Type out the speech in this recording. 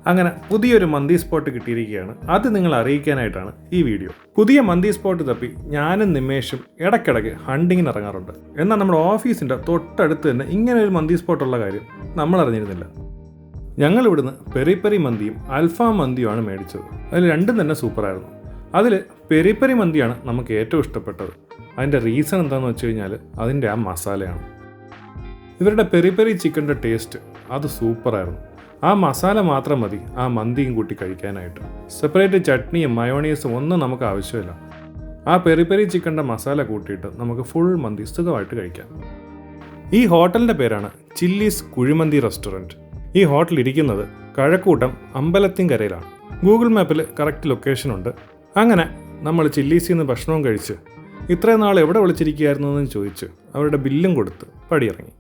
അങ്ങനെ പുതിയൊരു മന്തി സ്പോട്ട് കിട്ടിയിരിക്കുകയാണ്. അത് നിങ്ങളെ അറിയിക്കാനായിട്ടാണ് ഈ വീഡിയോ. പുതിയ മന്തി സ്പോട്ട് തപ്പി ഞാനും നിമേഷും ഇടയ്ക്കിടയ്ക്ക് ഹണ്ടിങ്ങിന് ഇറങ്ങാറുണ്ട്. എന്നാൽ നമ്മുടെ ഓഫീസിൻ്റെ തൊട്ടടുത്ത് തന്നെ ഇങ്ങനെ ഒരു മന്തി സ്പോട്ടുള്ള കാര്യം നമ്മൾ അറിഞ്ഞിരുന്നില്ല. ഞങ്ങൾ ഇവിടുന്ന് പെരി പെരി മന്തിയും അൽഫാം മന്തിയുമാണ് മേടിച്ചത്. അതിൽ രണ്ടും തന്നെ സൂപ്പറായിരുന്നു. അതിൽ പെരി പെരി മന്തിയാണ് നമുക്ക് ഏറ്റവും ഇഷ്ടപ്പെട്ടത്. അതിൻ്റെ റീസൺ എന്താണെന്ന് വെച്ച് കഴിഞ്ഞാൽ അതിൻ്റെ ആ മസാലയാണ്. ഇവരുടെ പെരി പെരി ചിക്കൻ്റെ ടേസ്റ്റ് അത് സൂപ്പറായിരുന്നു. ആ മസാല മാത്രം മതി ആ മന്തിയും കൂട്ടി കഴിക്കാനായിട്ട്. സെപ്പറേറ്റ് ചട്നിയും മയോണീസും ഒന്നും നമുക്ക് ആവശ്യമില്ല. ആ പെരി പെരി ചിക്കൻ്റെ മസാല കൂട്ടിയിട്ട് നമുക്ക് ഫുൾ മന്തി സുഖമായിട്ട് കഴിക്കാം. ഈ ഹോട്ടലിൻ്റെ പേരാണ് ചില്ലീസ് കുഴിമന്തി റെസ്റ്റോറൻറ്റ്. ഈ ഹോട്ടൽ ഇരിക്കുന്നത് കഴക്കൂട്ടം അമ്പലത്തിൻകരയിലാണ്. ഗൂഗിൾ മാപ്പിൽ കറക്റ്റ് ലൊക്കേഷനുണ്ട്. അങ്ങനെ നമ്മൾ ചില്ലീസിൽ നിന്ന് ഭക്ഷണവും കഴിച്ച് ഇത്രയും നാൾ എവിടെ വിളിച്ചിരിക്കുകയായിരുന്നു എന്ന് ചോദിച്ച് അവരുടെ ബില്ലും കൊടുത്ത് പടിയിറങ്ങി.